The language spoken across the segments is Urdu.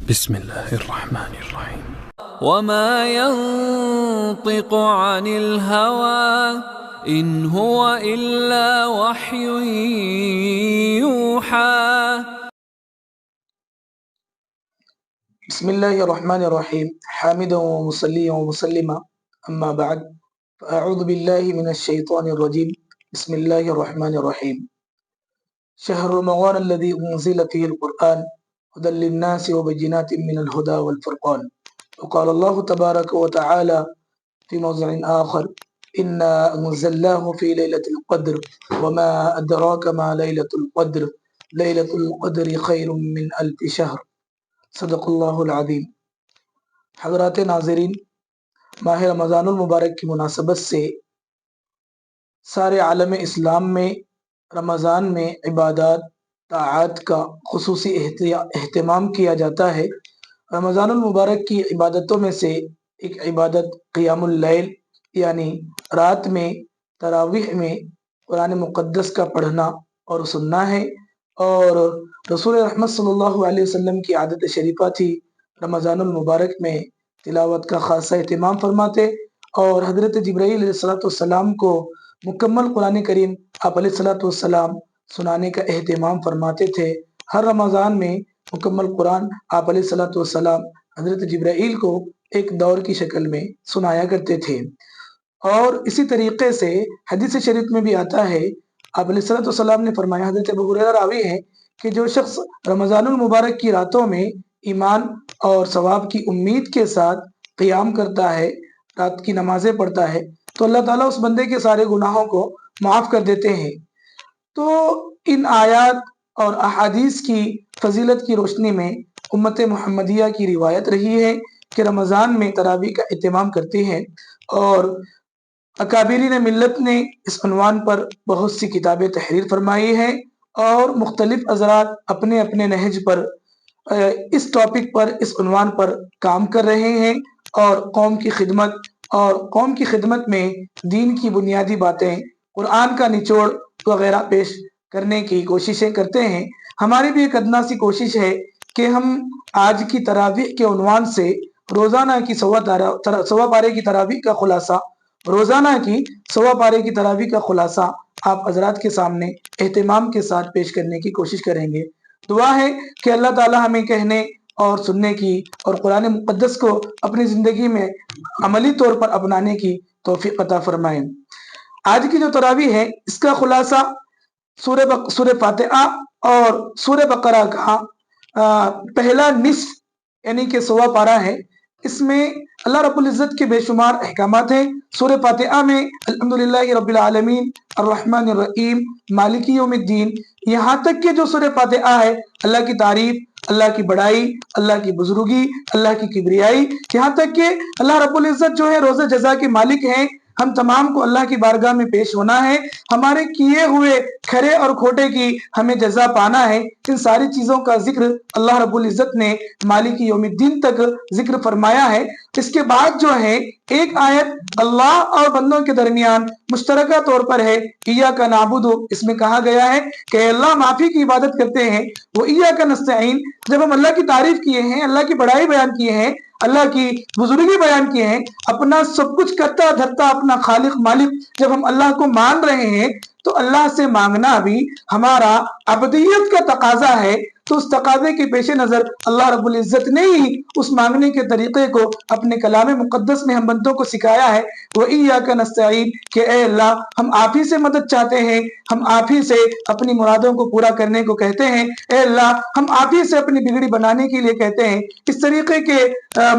بسم الله الرحمن الرحيم. وما ينطق عن الهوى إن هو إلا وحي يوحى. بسم الله الرحمن الرحيم حامدا ومصليا ومسلما أما بعد فأعوذ بالله من الشيطان الرجيم بسم الله الرحمن الرحيم شهر رمضان الذي أنزل فيه القرآن هدى للناس وبينات من الهدى والفرقان وقال الله تبارك وتعالى في موضع آخر إنا أنزلناه في ليلة القدر وما أدراك ما ليلة القدر ليلة القدر خير من ألف شهر صدق اللہ العظیم۔ حضرات ناظرین، ماہ رمضان المبارک کی مناسبت سے سارے عالم اسلام میں رمضان میں عبادات طاعات کا خصوصی اہتمام کیا جاتا ہے۔ رمضان المبارک کی عبادتوں میں سے ایک عبادت قیام اللیل یعنی رات میں تراویح میں قرآن مقدس کا پڑھنا اور سننا ہے، اور رسول رحمت صلی اللہ علیہ وسلم کی عادت شریفہ تھی رمضان المبارک میں تلاوت کا خاصہ اہتمام فرماتے، اور حضرت جبرائیل علیہ السلام کو مکمل قرآن کریم آپ علیہ السلام سنانے کا اہتمام فرماتے تھے۔ ہر رمضان میں مکمل قرآن آپ علیہ السلام حضرت جبرائیل کو ایک دور کی شکل میں سنایا کرتے تھے۔ اور اسی طریقے سے حدیث شریف میں بھی آتا ہے، آپ علیہ السلام نے فرمایا، حضرت ابو ہریرہ راوی ہے کہ جو شخص رمضان المبارک کی راتوں میں ایمان اور ثواب کی امید کے ساتھ قیام کرتا ہے، رات کی نمازیں پڑھتا ہے، تو اللہ تعالیٰ اس بندے کے سارے گناہوں کو معاف کر دیتے ہیں۔ تو ان آیات اور احادیث کی فضیلت کی روشنی میں امت محمدیہ کی روایت رہی ہے کہ رمضان میں تراویح کا اہتمام کرتے ہیں، اور اکابرین ملت نے اس عنوان پر بہت سی کتابیں تحریر فرمائی ہیں، اور مختلف حضرات اپنے اپنے نہج پر اس ٹاپک پر اس عنوان پر کام کر رہے ہیں، اور قوم کی خدمت میں دین کی بنیادی باتیں، قرآن کا نچوڑ وغیرہ پیش کرنے کی کوششیں کرتے ہیں۔ ہماری بھی ایک ادنا سی کوشش ہے کہ ہم آج کی تراویح کے عنوان سے روزانہ کی سوا پارے کی تراویح کا خلاصہ آپ حضرات کے سامنے اہتمام کے ساتھ پیش کرنے کی کوشش کریں گے۔ دعا ہے کہ اللہ تعالی ہمیں کہنے اور سننے کی اور قرآن مقدس کو اپنی زندگی میں عملی طور پر اپنانے کی توفیق عطا فرمائیں۔ آج کی جو تراویح ہے اس کا خلاصہ سورہ فاتحہ اور سورہ بقرہ کا پہلا نصف یعنی کہ سوا پارہ ہے۔ اس میں اللہ رب العزت کے بے شمار احکامات ہیں۔ سورہ فاتحہ میں الحمدللہ رب العالمین الرحمن الرحیم مالک یوم الدین، یہاں تک کہ جو سورہ فاتحہ ہے اللہ کی تعریف، اللہ کی بڑائی، اللہ کی بزرگی، اللہ کی کبریائی، یہاں تک کہ اللہ رب العزت جو ہے روز جزا کے مالک ہیں۔ ہم تمام کو اللہ کی بارگاہ میں پیش ہونا ہے، ہمارے کیے ہوئے کھرے اور کھوٹے کی ہمیں جزا پانا ہے۔ ان ساری چیزوں کا ذکر اللہ رب العزت نے مالک یوم الدین تک ذکر فرمایا ہے۔ اس کے بعد جو ہے ایک آیت اللہ اور بندوں کے درمیان مشترکہ طور پر ہے، ایاک نعبد، اس میں کہا گیا ہے کہ اللہ ہم آپ ہی کی عبادت کرتے ہیں، وہ ایاک نستعین، جب ہم اللہ کی تعریف کیے ہیں، اللہ کی بڑائی بیان کیے ہیں، اللہ کی بزرگی بیان کیے ہیں، اپنا سب کچھ کرتا دھرتا اپنا خالق مالک جب ہم اللہ کو مان رہے ہیں، تو اللہ سے مانگنا بھی ہمارا عبدیت کا تقاضا ہے۔ تو اس تقاضے کے پیش نظر اللہ رب العزت نے ہی اس مانگنے کے طریقے کو اپنے کلام مقدس میں ہم بندوں کو سکھایا ہے، وَإِيَّاكَ نَسْتَعِينُ، کہ اے اللہ ہم آپ ہی سے مدد چاہتے ہیں، ہم آپ ہی سے اپنی مرادوں کو پورا کرنے کو کہتے ہیں، اے اللہ ہم آپ ہی سے اپنی بگڑی بنانے کے لیے کہتے ہیں۔ اس طریقے کے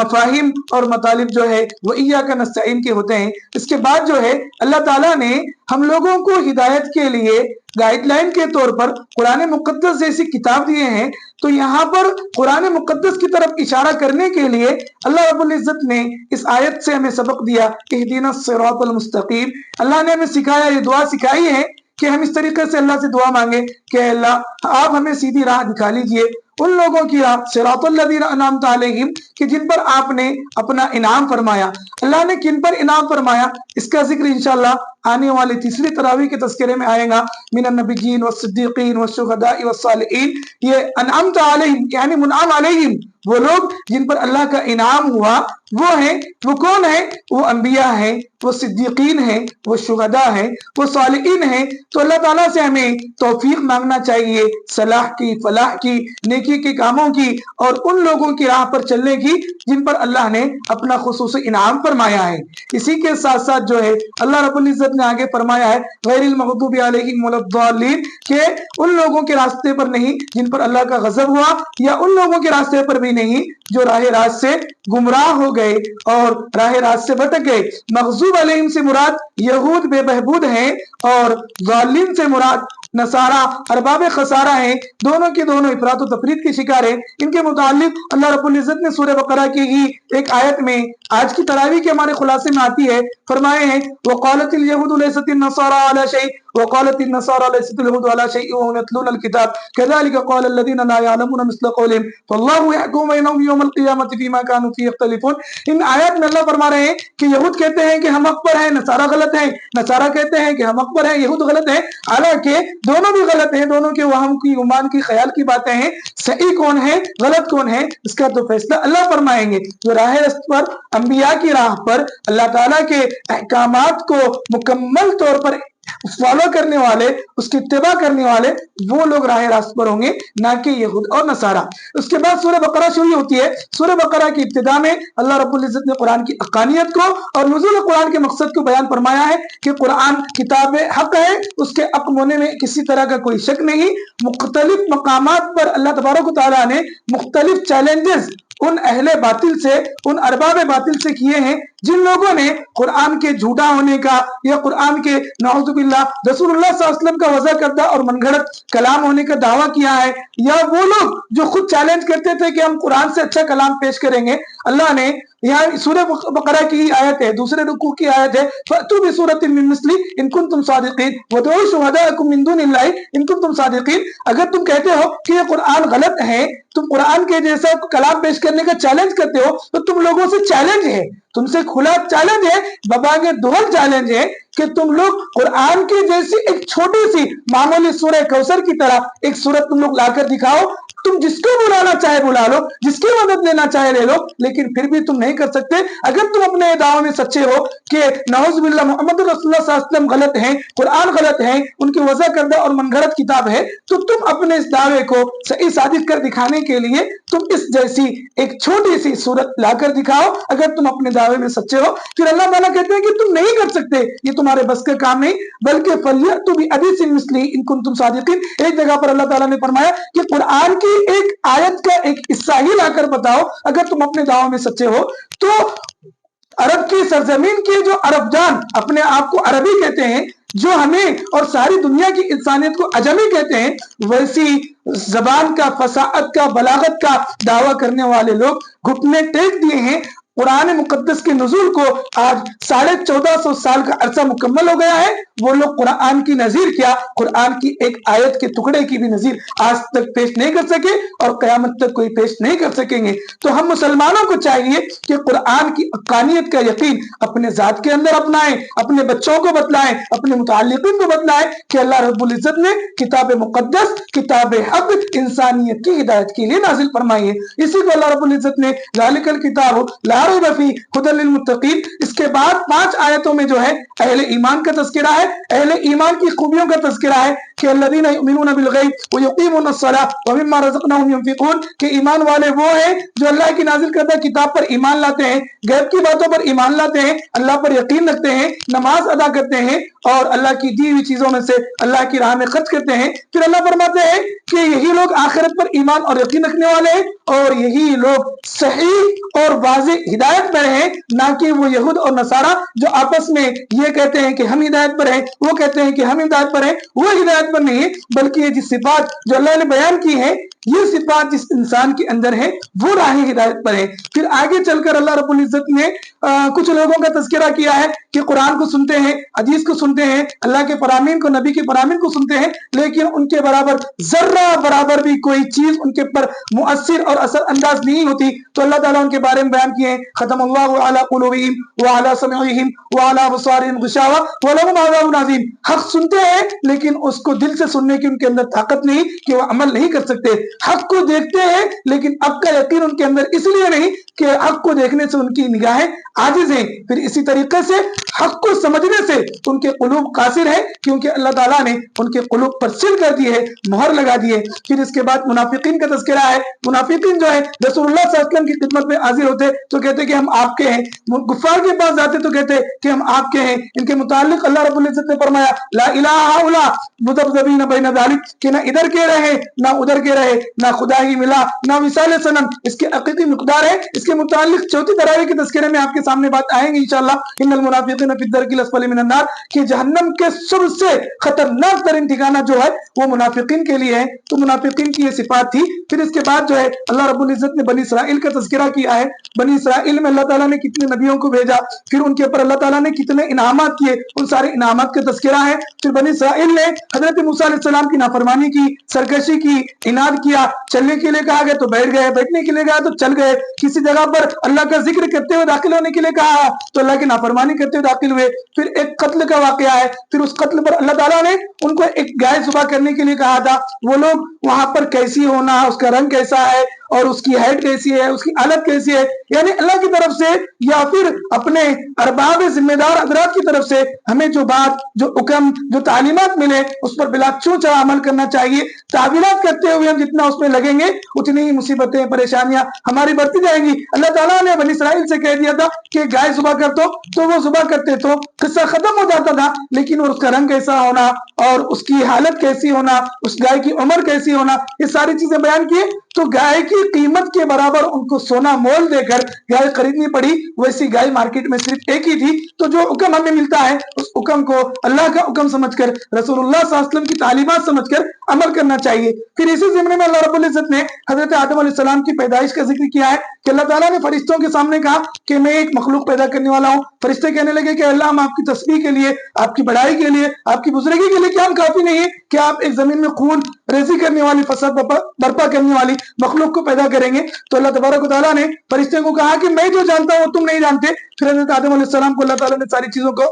مفاہیم اور مطالب جو ہے وَإِيَّاكَ نَسْتَعِينُ کے ہوتے ہیں۔ اس کے بعد جو ہے اللہ تعالیٰ نے ہم لوگوں کو ہدایت کے لیے گائیڈ لائن کے طور پر قرآن مقدس جیسی کتاب دیے ہیں، تو یہاں پر قرآن مقدس کی طرف اشارہ کرنے کے لیے اللہ رب العزت نے اس آیت سے ہمیں سبق دیا، اہدنا الصراط المستقیم۔ اللہ نے ہمیں سکھایا، یہ دعا سکھائی ہے کہ ہم اس طریقے سے اللہ سے دعا مانگے کہ اللہ آپ ہمیں سیدھی راہ دکھا لیجئے، ان لوگوں کی راہ، صراط الذین انعمت علیہم، کہ جن پر آپ نے اپنا انعام فرمایا۔ اللہ نے کن پر انعام فرمایا اس کا ذکر انشاءاللہ آنے والی تیسری تراویح کے تذکرے میں آئے گا، من النبیین والصدیقین والشہداء والصالحین۔ یہ انعمت علیہم یعنی منعم علیہم، وہ لوگ جن پر اللہ کا انعام ہوا وہ ہیں، وہ کون ہیں؟ وہ انبیاء ہیں، وہ صدیقین ہیں، وہ شہداء ہیں، وہ صالحین ہیں۔ تو اللہ تعالیٰ سے ہمیں توفیق مانگنا چاہیے صلاح کی، فلاح کی، نیکی کے کاموں کی، اور ان لوگوں کی راہ پر چلنے کی جن پر اللہ نے اپنا خصوصی انعام فرمایا ہے۔ اسی کے ساتھ ساتھ جو ہے اللہ رب العزت نے آگے فرمایا ہے غیر المغضوب علیہم ولا الضالین، کہ ان لوگوں کے راستے پر نہیں جن پر اللہ کا غضب ہوا، یا ان لوگوں کے راستے پر بھی نہیں جو راہ راست سے گمراہ ہو گئے اور راہ راست سے بھٹک گئے۔ مغضوب علیہم سے مراد یہود بے بہبود ہیں، اور ضالین سے مراد نصارہ ارباب خسارہ ہیں۔ دونوں کے دونوں افراط و تفریط کے شکار ہیں۔ ان کے متعلق اللہ رب العزت نے سورہ بقرہ کی ہی ایک آیت میں آج کی تراویح کے ہمارے خلاصے میں آتی ہے، فرمائے ہیں وقالت اليهود ليست النصارى على شيء وقالت النصارى ليست اليهود على شيء وهم يتلون الكتاب كذلك قال الذين لا يعلمون مثل قولهم فالله يحكم بينهم يوم القيامة فيما كانوا فيه يختلفون۔ ان آیات میں اللہ فرما رہے ہیں کہ یہود کہتے ہیں کہ ہم حق پر ہیں، نصارہ غلط ہیں، نصارہ کہتے ہیں کہ ہم حق پر ہیں، یہود غلط ہیں، حالانکہ دونوں بھی غلط ہیں، دونوں کے وہم کی، گمان کی، خیال کی باتیں ہیں۔ صحیح کون ہے، غلط کون ہے، اس کا تو فیصلہ اللہ فرمائیں گے۔ جو راہ راست پر، انبیاء کی راہ پر، اللہ تعالیٰ کے احکامات کو مکمل طور پر فالو کرنے والے، اس کی اتباع کرنے والے، وہ لوگ راہ راست پر ہوں گے، نہ کہ یہود اور نصارہ۔ اس کے بعد سورہ بقرہ شروع ہوتی ہے۔ سورہ بقرہ کی ابتدا میں اللہ رب العزت نے قرآن کی حقانیت کو اور نزول قرآن کے مقصد کو بیان فرمایا ہے کہ قرآن کتاب حق ہے، اس کے حق ہونے میں کسی طرح کا کوئی شک نہیں۔ مختلف مقامات پر اللہ تبارک و تعالیٰ نے مختلف چیلنجز ان اہل باطل سے، ان ارباب باطل سے کیے ہیں جن لوگوں نے قرآن کے جھوٹا ہونے کا یا قرآن کے نعوذ باللہ رسول اللہ صلی اللہ علیہ وسلم کا وضع کردہ اور من گھڑت کلام ہونے کا دعویٰ کیا ہے، یا وہ لوگ جو خود چیلنج کرتے تھے کہ ہم قرآن سے اچھا کلام پیش کریں گے۔ اللہ نے یہاں سورہ بقرہ کی آیت ہے، دوسرے رکوع کی آیت ہے فَأْتُوا بِسُورَةٍ مِّن مِّثْلِهِ إِن كُنتُمْ صَادِقِينَ وَادْعُوا شُهَدَاءَكُم مِّن دُونِ اللَّهِ إِن كُنتُمْ صَادِقِينَ۔ اگر تم کہتے ہو کہ یہ قرآن غلط ہے، تم قرآن کے جیسا کلام پیش کرنے کا چیلنج کرتے ہو، تو تم لوگوں سے چیلنج ہے، تم سے کھلا چیلنج ہے، ببانگ دہل چیلنج ہے کہ تم لوگ قرآن کی جیسی ایک چھوٹی سی معمولی سورہ کوثر کی طرح ایک سورت تم لوگ لا کر دکھاؤ۔ تم جس کو بلانا چاہے بلا لو، جس کی مدد لینا چاہے لے لو، لیکن پھر بھی تم نہیں کر سکتے۔ اگر تم اپنے دعوے میں سچے ہو کہ نعوذ باللہ محمد رسول اللہ صلی اللہ علیہ وسلم غلط ہیں، قرآن غلط ہے، ان کی وضع کردہ اور من گھڑت کتاب ہے، تو تم اپنے اس دعوے کو صحیح ثابت کر دکھانے کے لیے تم اس جیسی ایک چھوٹی سی صورت لا کر دکھاؤ۔ اگر تم اپنے دعوے میں سچے ہو، پھر اللہ تعالیٰ کہتے ہیں کہ تم نہیں کر سکتے، یہ تمہارے بس کا کام نہیں، بلکہ فَلْيَأْتُوا بِحَدِيثٍ مِّثْلِهِ إِن كُنتُمْ صَادِقِينَ۔ ایک جگہ پر اللہ تعالیٰ نے فرمایا کہ قرآن کی ایک آیت کا ایک حصہ ہی لا کر بتاؤ اگر تم اپنے دعووں میں سچے ہو۔ تو عرب کی سرزمین کے جو عرب جان اپنے آپ کو عربی کہتے ہیں، جو ہمیں اور ساری دنیا کی انسانیت کو عجمی کہتے ہیں، ویسی زبان کا، فصاحت کا، بلاغت کا دعویٰ کرنے والے لوگ گھٹنے ٹیک دیے ہیں۔ قرآن مقدس کے نزول کو آج 1450 سال کا عرصہ مکمل ہو گیا ہے، وہ لوگ قرآن کی نظیر کیا، قرآن کی ایک آیت کے ٹکڑے کی بھی نظیر آج تک پیش نہیں کر سکے اور قیامت تک کوئی پیش نہیں کر سکیں گے۔ تو ہم مسلمانوں کو چاہیے کہ قرآن کی حقانیت کا یقین اپنے ذات کے اندر اپنائیں، اپنے بچوں کو بتلائیں، اپنے متعلقین کو بتلائیں کہ اللہ رب العزت نے کتاب مقدس، کتاب حق انسانیت کی ہدایت کے لیے نازل فرمائی ہے۔ اسی کو اللہ رب العزت نے ذالک الکتاب لا ریب فیہ ھدی للمتقین، اس کے بعد 5 آیتوں میں جو ہے اہل ایمان کا تذکرہ ہے، اہل ایمان کی خوبیوں کا تذکرہ ہے کہ الذین یؤمنون بالغیب ویقیمون الصلاۃ ومما رزقناہم ینفقون، کہ ایمان والے وہ ہیں جو اللہ کی نازل کردہ کتاب پر ایمان لاتے ہیں، غیب کی باتوں پر ایمان لاتے ہیں، اللہ پر یقین رکھتے ہیں، نماز ادا کرتے ہیں اور اللہ کی دی ہوئی چیزوں میں سے اللہ کی راہ میں خرچ کرتے ہیں۔ پھر اللہ فرماتے ہیں کہ یہی لوگ آخرت پر ایمان اور یقین رکھنے والے ہیں، اور یہی لوگ صحیح اور واضح ہدایت پر ہیں، نہ کہ وہ یہود اور نصارہ جو آپس میں یہ کہتے ہیں کہ ہم ہدایت پر ہیں، وہ کہتے ہیں کہ ہم ہدایت پر ہیں۔ وہ ہدایت پر نہیں ہے، بلکہ یہ جس صفات جو اللہ نے بیان کی ہیں، یہ صفات جس انسان کے اندر ہے وہ راہ ہدایت پر ہے۔ پھر آگے چل کر اللہ رب العزت نے کچھ لوگوں کا تذکرہ کیا ہے کہ قرآن کو سنتے ہیں، حدیث کو سنتے ہیں، اللہ کے فرامین کو، نبی کے فرامین کو سنتے ہیں، لیکن ان کے برابر ذرہ برابر بھی کوئی چیز ان کے پر مؤثر اور اثر انداز نہیں ہوتی. تو اللہ تعالیٰ ان کے بارے میں بیان کیے ہیں، ختم اللہ علی قلوبہم وعلی سمعہم وعلی ابصارہم غشاوہ ولہم عذاب عظیم. حق سنتے ہیں لیکن اس کو دل سے سننے کی ان کے اندر طاقت نہیں کہ وہ عمل نہیں کر سکتے. حق کو دیکھتے ہیں لیکن اب کا یقین ان کے اندر اس لیے نہیں کہ حق کو دیکھنے سے ان کی نگاہیں عاجز ہیں. پھر اسی طریقے سے حق کو سمجھنے سے ان کے قلوب قاصر ہیں، کیونکہ اللہ تعالیٰ نے ان کے قلوب پر سل کر دی ہے، مہر لگا دی ہے. پھر اس کے بعد منافقین کا تذکرہ ہے. منافقین جو ہے رسول اللہ صلی اللہ علیہ وسلم کی خدمت میں حاضر ہوتے تو کہتے کہ ہم آپ کے ہیں، کفار کے پاس جاتے تو کہتے کہ ہم آپ کے ہیں. ان کے متعلق اللہ رب العزت نے فرمایا لا الہ الا مذبذبین بین ذلک، کہ نہ ادھر کے رہے نہ ادھر کے رہے، نہ خدا ہی ملا نہ وصال صنم. اس کے حقیقی مقدار ہے. اس کے متعلق چوتھی تراویح کے تذکرے میں آپ کے سامنے بات آئیں گی انشاءاللہ. ان المنافقین فی الدرک الاسفل من النار، کہ جہنم کے سب سے خطرناک ترین ٹھکانہ جو ہے وہ منافقین کے لیے ہے. تو منافقین کی یہ صفات تھی. پھر اس کے بعد جو ہے اللہ رب العزت نے بنی اسرائیل کا تذکرہ کیا ہے. بنی اسرائیل میں اللہ تعالیٰ نے کتنے نبیوں کو بھیجا، پھر ان کے اوپر اللہ تعالیٰ نے کتنے انعامات کیے، ان سارے انعامات کا تذکرہ ہے. پھر بنی اسرائیل نے حضرت موسیٰ علیہ السلام کی نافرمانی کی، سرکشی کی، عناد کیا. چلنے کے لیے کہا گیا تو بیٹھ گئے، بیٹھنے کے لیے کہا تو چل گئے. کسی جگہ پر اللہ کا ذکر کرتے ہوئے داخل ہونے کے لیے کہا تو اللہ کی نافرمانی کرتے ہوئے داخل ہوئے. پھر ایک قتل کا واقعہ ہے. پھر اس قتل پر اللہ تعالیٰ نے ان کو ایک گائے ذبح کرنے کے لیے کہا تھا. وہ لوگ وہاں پر کیسی ہونا، اس کا رنگ کیسا ہے اور اس کی ہائٹ کیسی ہے، اس کی حالت کیسی ہے، یعنی اللہ کی طرف سے یا پھر اپنے ارباب ذمہ دار حضرات کی طرف سے ہمیں جو بات، جو حکم، جو تعلیمات ملے اس پر بلا چونچا عمل کرنا چاہیے. تعویلات کرتے ہوئے ہم جتنا اس میں لگیں گے اتنی ہی مصیبتیں، پریشانیاں ہماری بڑھتی جائیں گی. اللہ تعالیٰ نے بنی اسرائیل سے کہہ دیا تھا کہ گائے ذبح کر تو وہ ذبح کرتے تو قصہ ختم ہو جاتا تھا، لیکن اس کا رنگ کیسا ہونا اور اس کی حالت کیسی ہونا، اس گائے کی عمر کیسی ہونا، یہ ساری چیزیں بیان کیے. تو گائے کی قیمت کے برابر ان کو سونا مول دے کر گائے خریدنی پڑی. ویسی گائے مارکیٹ میں صرف ایک ہی تھی. تو جو حکم ہمیں ملتا ہے اس حکم کو اللہ کا حکم سمجھ کر، رسول اللہ صلی اللہ علیہ وسلم کی تعلیمات سمجھ کر عمل کرنا چاہیے. پھر اسی ضمن میں اللہ رب العزت نے حضرت آدم علیہ السلام کی پیدائش کا ذکر کیا ہے کہ اللہ تعالیٰ نے فرشتوں کے سامنے کہا کہ میں ایک مخلوق پیدا کرنے والا ہوں. فرشتے کہنے لگے کہ اللہ، ہم آپ کی تسبیح کے لیے، آپ کی بڑائی کے لیے، آپ کی بزرگی کے لیے کیا ہم کافی نہیں ہے کہ آپ ایک زمین میں خون ریزی کرنے والی، فساد برپا کرنے والی مخلوق کو پیدا کریں گے؟ تو اللہ تبارک و تعالیٰ نے فرشتے کو کہا کہ میں جو جانتا ہوں وہ تم نہیں جانتے. پھر حضرت آدم علیہ السلام کو اللہ تعالیٰ نے ساری چیزوں کو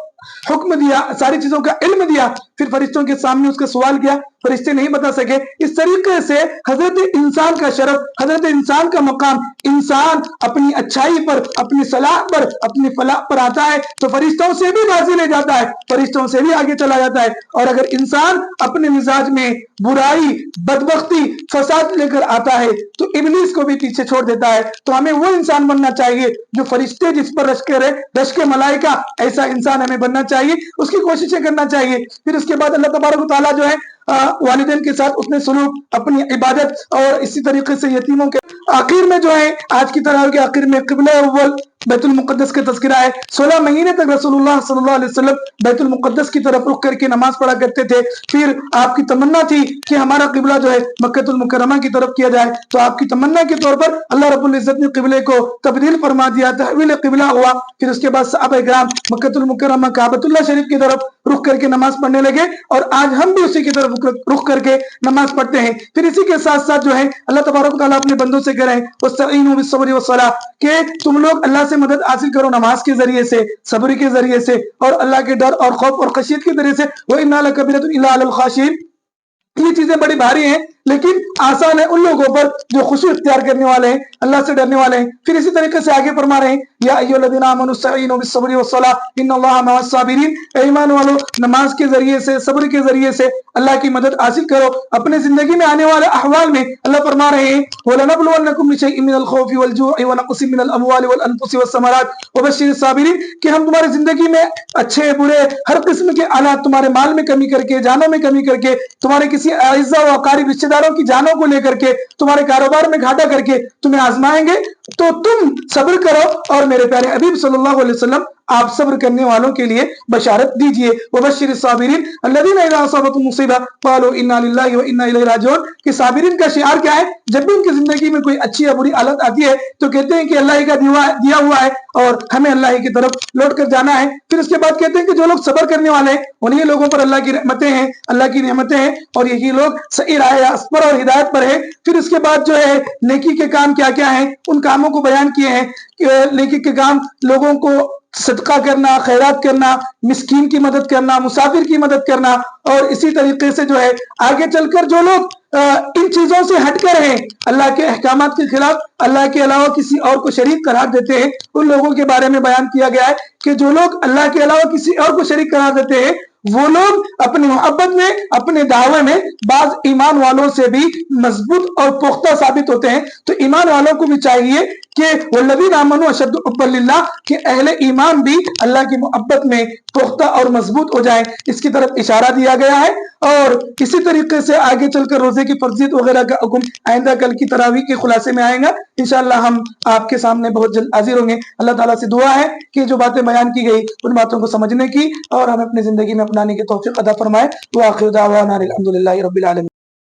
حکم دیا، ساری چیزوں کا علم دیا. پھر فرشتوں کے سامنے اس کا سوال کیا، فرشتے نہیں بتا سکے. اس طریقے سے حضرت انسان کا شرف، حضرت انسان کا مقام، انسان اپنی اچھائی پر، اپنی صلاح پر، اپنی فلاح پر آتا ہے تو فرشتوں سے بھی بازی لے جاتا ہے، فرشتوں سے بھی آگے چلا جاتا ہے. اور اگر انسان اپنے مزاج میں برائی، بدبختی، فساد لے کر آتا ہے تو ابلیس کو بھی پیچھے چھوڑ دیتا ہے. تو ہمیں وہ انسان بننا چاہیے جو فرشتے جس پر رشک ملائکہ، ایسا انسان ہمیں بننا چاہیے، اس کی کوششیں کرنا چاہیے. پھر اس کے بعد اللہ تبارک و تعالیٰ جو ہے والدین کے ساتھ اتنے سلوک، اپنی عبادت اور اسی طریقے سے یتیموں کے آخر میں جو ہے آج کی تراویح کے آخر میں قبلہ اول بیت المقدس کا تذکرہ ہے. 16 مہینے تک رسول اللہ صلی اللہ علیہ وسلم بیت المقدس کی طرف رخ کر کے نماز پڑھا کرتے تھے. پھر آپ کی تمنا تھی کہ ہمارا قبلہ جو ہے مکہ المکرمہ کی طرف کیا جائے. تو آپ کی تمنا کے طور پر اللہ رب العزت نے قبلے کو تبدیل فرما دیا، تحویل قبلہ ہوا. پھر اس کے بعد صحابہ کرام مکہ المکرمہ کعبۃ اللہ شریف کی طرف رخ کر کے نماز پڑھنے لگے، اور آج ہم بھی اسی کی طرف رخ کر کے نماز پڑھتے ہیں. پھر اسی کے ساتھ ساتھ جو ہے اللہ تبارک و تعالیٰ اپنے بندوں سے کہہ رہے ہیں وَاسْتَعِينُوا بِالصَّبْرِ وَالصَّلَاةِ، کہ تم لوگ اللہ سے مدد حاصل کرو نماز کے ذریعے سے، صبر کے ذریعے سے، اور اللہ کے ڈر اور خوف اور خشیت کے ذریعے سے. وَإِنَّهَا لَكَبِيرَةٌ إِلَّا عَلَى الْخَاشِعِينَ. یہ چیزیں بڑی بھاری ہیں لیکن آسان ہے ان لوگوں پر جو خشوع اختیار کرنے والے ہیں، اللہ سے ڈرنے والے ہیں. پھر اسی طریقے سے آگے فرما رہے ہیں یا ایھا الذین آمنوا استعینوا بالصبر والصلاۃ ان اللہ مع الصابرین. اے ایمان والو، نماز کے ذریعے سے، صبر کے ذریعے سے اللہ کی مدد حاصل کرو. اپنے زندگی میں آنے والے احوال میں اللہ فرما رہے ہیں وَلَنَبْلُوَنَّكُمْ بِشَيْءٍ مِّنَ الْخَوْفِ وَالْجُوعِ وَنَقْصٍ مِّنَ الْأَمْوَالِ وَالْأَنفُسِ وَالثَّمَرَاتِ وَبَشِّرِ الصَّابِرِينَ، کہ ہم تمہاری زندگی میں اچھے برے ہر قسم کے حالات، تمہارے مال میں کمی کر کے، جانوں میں کمی کر کے، تمہارے کسی اعزاء و اقارب رشتہ داروں کی جانوں کو لے کر کے، تمہارے کاروبار میں گھاٹا کر کے تمہیں آزمائیں گے، تو تم صبر کرو. اور میرے پیارے حبیب صلی اللہ علیہ وسلم آپ صبر کرنے والوں کے لیے بشارت دیجئے وبشر الصابرین الذین اذا اصابتهم مصیبہ قالوا انا للہ وانا الیہ راجعون کہ صابرین کا شعار کیا ہے؟ جب بھی ان کی زندگی میں کوئی اچھی یا بری حالت آتی ہے تو کہتے ہیں کہ اللہ کا دیا ہوا ہے اور ہمیں اللہ کی طرف لوٹ کر جانا ہے. پھر اس کے بعد کہتے ہیں کہ جو لوگ صبر کرنے والے ہیں انہی لوگوں پر اللہ کی رحمتیں ہیں، اللہ کی نعمتیں ہیں، اور یہی لوگ صحیح راہ پر اور ہدایت پر ہیں. پھر اس کے بعد جو ہے نیکی کے کام کیا کیا ہیں ان کاموں کو بیان کیے ہیں کہ نیکی کے کام لوگوں کو صدقہ کرنا، خیرات کرنا، مسکین کی مدد کرنا، مسافر کی مدد کرنا، اور اسی طریقے سے جو ہے آگے چل کر جو لوگ ان چیزوں سے ہٹ کر ہیں، اللہ کے احکامات کے خلاف اللہ کے علاوہ کسی اور کو شریک قرار دیتے ہیں، ان لوگوں کے بارے میں بیان کیا گیا ہے کہ جو لوگ اللہ کے علاوہ کسی اور کو شریک قرار دیتے ہیں وہ لوگ اپنی محبت میں، اپنے دعوے میں بعض ایمان والوں سے بھی مضبوط اور پختہ ثابت ہوتے ہیں. تو ایمان والوں کو بھی چاہیے کہ والذین آمنوا اشد حبا للہ کہ اہل ایمان بھی اللہ کی محبت میں پختہ اور مضبوط ہو جائیں. اس کی طرف اشارہ دیا گیا ہے. اور اسی طریقے سے آگے چل کر روزے کی فرضیت وغیرہ کا حکم آئندہ کل کی تراویح کے خلاصے میں آئے گا. انشاءاللہ ہم آپ کے سامنے بہت جلد حاضر ہوں گے. اللہ تعالیٰ سے دعا ہے کہ جو باتیں بیان کی گئی ان باتوں کو سمجھنے کی اور ہمیں اپنی زندگی میں اپنانے کی توفیق عطا فرمائے. وآخر دعوانا الحمدللہ رب العالمین.